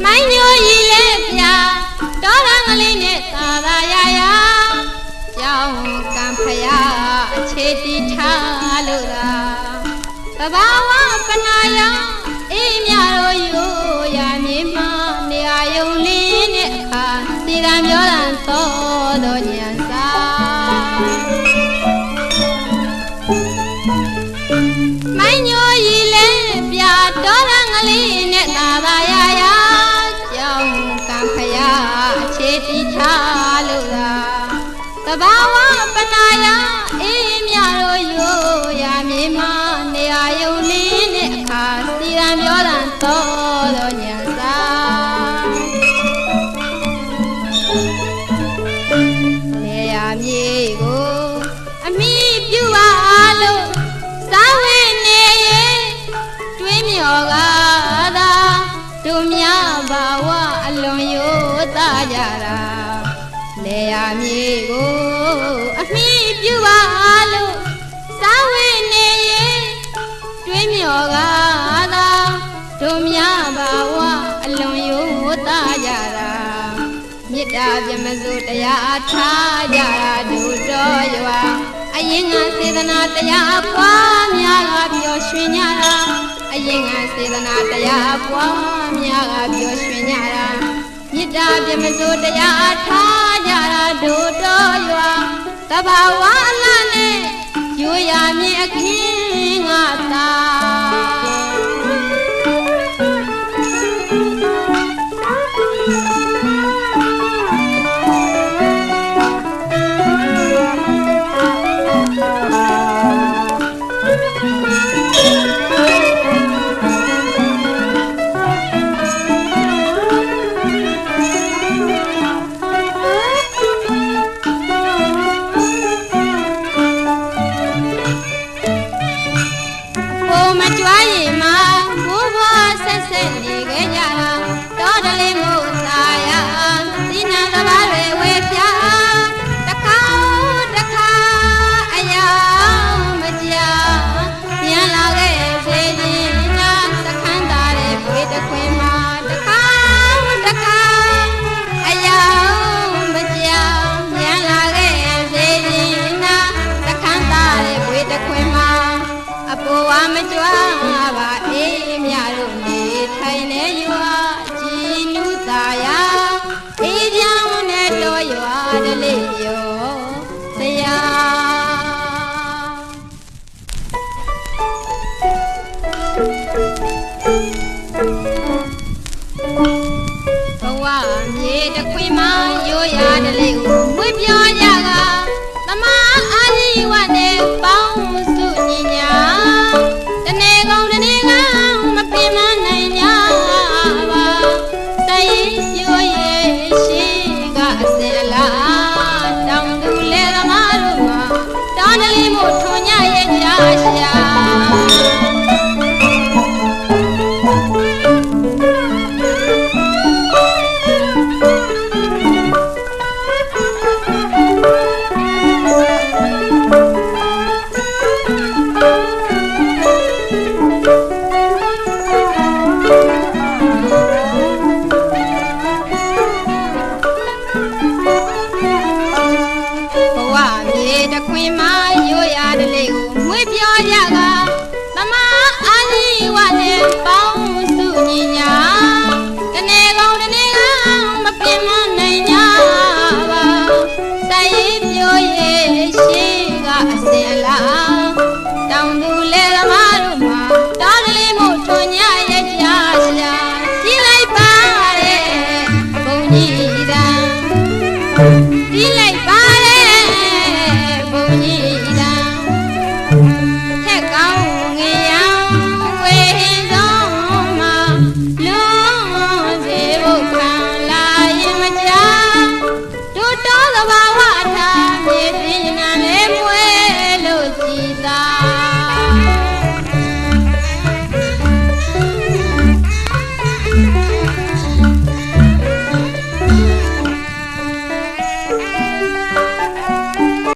မိုင်းညိုရီလေးပြတော်ရငလေးနဲ့သာသာယာယာကြောင်းကံဖယားအခြေတီထားလို့သာသဘာဝပနာယအေးမြတော်ယူရမြေမနေရာယုံလေးနဲ့အခါစီရံပြောတန်သောညံစာမိုင်းညိုရီလေးပြတော်ရငလေးနဲ့သာသာယာယာကြောင်းကံဖယားအခြေတီထားလို့သာသဘာဝပနာယအေးမြတော်ယူရမြေမနေရာယုံလေးနဲ့အခါစီရံပြောတန်သောညံစာနေရာမြေကိုအမိပြုပါလို့စာဝေနေရဲ့တွေးမြော်ကားသာတို့များဘာဝအလွန်ရိုးသားကြတာနေရာမြေကိုအမိပြုပါလို့စာဝေနေရဲ့တွေးမြော်ကားသာတို့များဘာဝအလွန်ရိုးသားကြတာမေတ္တာပြမစိုးတရားထားကြတာတို့တော်ရွာအရင်ကစေတနာတရားပွားများကပျော်ရွှင်ကြတာအရင်ကစေတနာတရားပွားများကပျော်ရွှင်ကြတာမေတ္တာပြမစိုးတရားထားကြတာတို့တော်ရွာသဘာဝအလားနဲ့ရိုးရမြင်အခင်းငါသာမကြွားရင်မှာဘိုးဘွားဆက်ဆက်နေခဲ့ကြတာတော်တလေးမို့သာယာဒီနာသဘာတွေဝေပြတခါအရာမကြာပြန်လာခဲ့စေခြင်းညာသခန်းသားတွေဝေတခွင်မှာတခါအရာမကြာပြန်လာခဲ့စေခြင်းညာသခန်းသားတွေဝေတခွင်မှာအပေါ်ဝါမကြွားပါအေးမြတို့နေထိုင်နေရွာကြည်နူးသာယာအေးပြောင်းနဲ့တော်ရွာတလေးရောတရားဘဝမြေတခွေမှာရိုးရာတလေးကိုဝေပြောကြကသမားအာဇီဝနဲ့ပေါင်းစုညီညာတနေကောင်မပင်မနိုင်ကြပါတိုင်ရိုးရဲ့ရှိကအစင်လားတောင်သူလေသမားတို့မှာတောင်းတလေးမို့ထွန်ညရဲ့ကြာရှာ